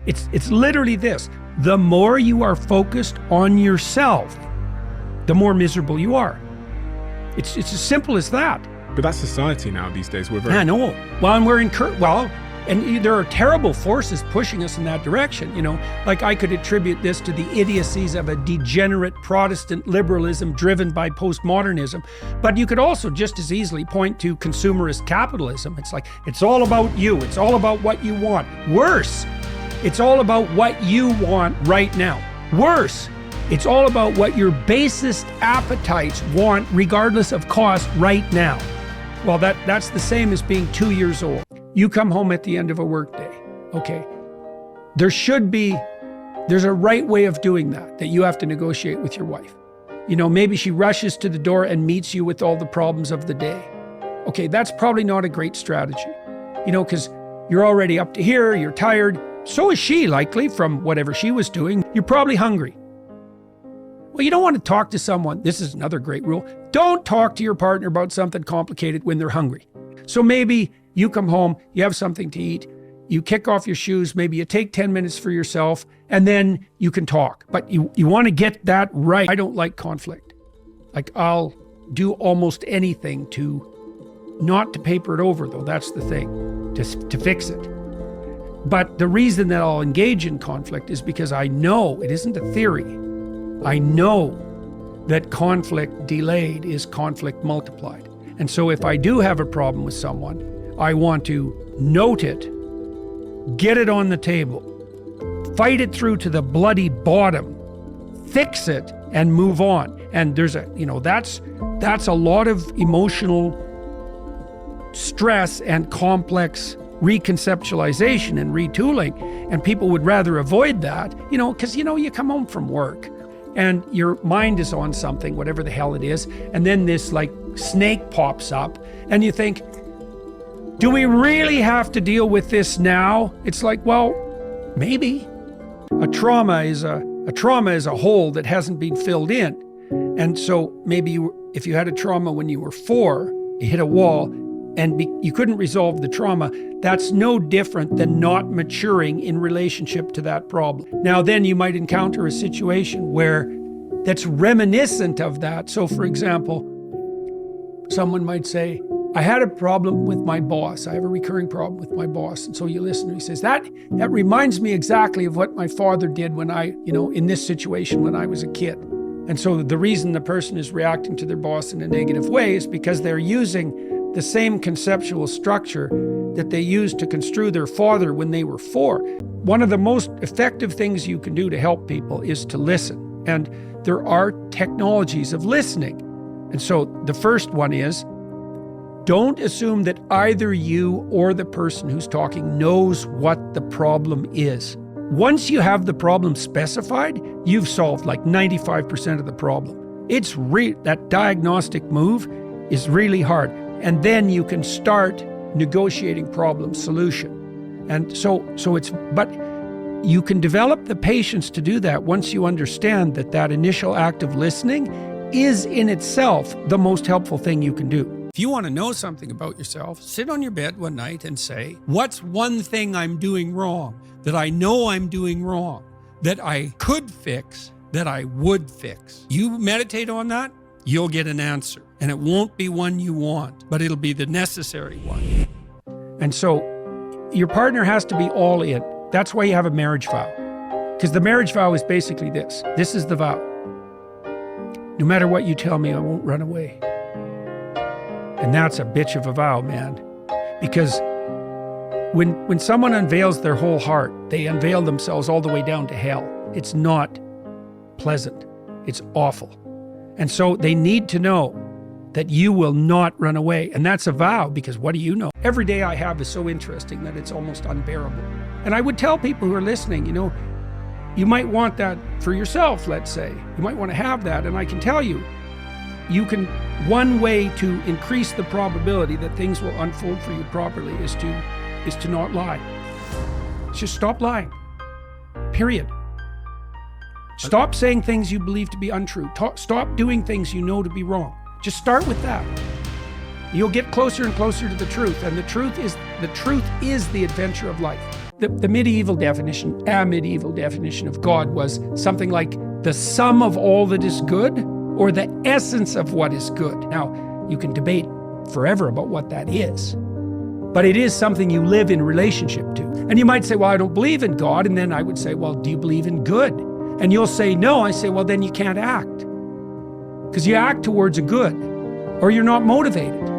It's literally this. The more you are focused on yourself, the more miserable you are. It's as simple as that. But that's society now these days. We're very... I know. Well, and we're and there are terrible forces pushing us in that direction, you know. Like I could attribute this to the idiocies of a degenerate Protestant liberalism driven by postmodernism. But you could also just as easily point to consumerist capitalism. It's like, it's all about you. It's all about what you want. Worse, it's all about what you want right now. Worse, it's all about what your basest appetites want regardless of cost right now. Well, that's the same as being 2 years old. You come home at the end of a workday, okay? There's a right way of doing that you have to negotiate with your wife. You know, maybe she rushes to the door and meets you with all the problems of the day. Okay, that's probably not a great strategy. You know, because you're already up to here, you're tired. So is she likely from whatever she was doing. You're probably hungry. Well, you don't want to talk to someone. This is another great rule. Don't talk to your partner about something complicated when they're hungry. So maybe you come home, you have something to eat, you kick off your shoes, maybe you take 10 minutes for yourself, and then you can talk. But you want to get that right. I don't like conflict. Like I'll do almost anything not to paper it over though, that's the thing, to fix it. But the reason that I'll engage in conflict is because I know, it isn't a theory, I know that conflict delayed is conflict multiplied. And so if I do have a problem with someone, I want to note it, get it on the table, fight it through to the bloody bottom, fix it, and move on. And there's that's a lot of emotional stress and complex reconceptualization and retooling. And people would rather avoid that, because, you come home from work and your mind is on something, whatever the hell it is. And then this like snake pops up and you think, do we really have to deal with this now? It's like, well, maybe. A trauma is a hole that hasn't been filled in. And so maybe if you had a trauma when you were 4, you hit a wall and you couldn't resolve the trauma, that's no different than not maturing in relationship to that problem. Now then you might encounter a situation where that's reminiscent of that. So for example, someone might say, I had a problem with my boss. I have a recurring problem with my boss. And so you listen and he says, that reminds me exactly of what my father did when in this situation when I was a kid. And so the reason the person is reacting to their boss in a negative way is because they're using the same conceptual structure that they used to construe their father when they were 4. One of the most effective things you can do to help people is to listen. And there are technologies of listening. And so the first one is, don't assume that either you or the person who's talking knows what the problem is. Once you have the problem specified, you've solved like 95% of the problem. That diagnostic move is really hard. And then you can start negotiating problem solution. And but you can develop the patience to do that once you understand that initial act of listening is in itself the most helpful thing you can do. If you want to know something about yourself, sit on your bed one night and say, what's one thing I'm doing wrong, that I know I'm doing wrong, that I could fix, that I would fix? You meditate on that, you'll get an answer. And it won't be one you want, but it'll be the necessary one. And so your partner has to be all in. That's why you have a marriage vow. Because the marriage vow is basically this. This is the vow. No matter what you tell me, I won't run away. And that's a bitch of a vow, man. Because when someone unveils their whole heart, they unveil themselves all the way down to hell. It's not pleasant. It's awful. And so they need to know that you will not run away. And that's a vow, because what do you know? Every day I have is so interesting that it's almost unbearable. And I would tell people who are listening, you might want that for yourself, let's say. You might want to have that. And I can tell you, one way to increase the probability that things will unfold for you properly is to not lie. Just stop lying. Period. Stop saying things you believe to be untrue. Stop doing things you know to be wrong. Just start with that. You'll get closer and closer to the truth, and the truth is the adventure of life. The medieval definition, a medieval definition of God was something like the sum of all that is good, or the essence of what is good. Now, you can debate forever about what that is, but it is something you live in relationship to. And you might say, well, I don't believe in God. And then I would say, well, do you believe in good? And you'll say, no. I say, well, then you can't act. Because you act towards a good, or you're not motivated.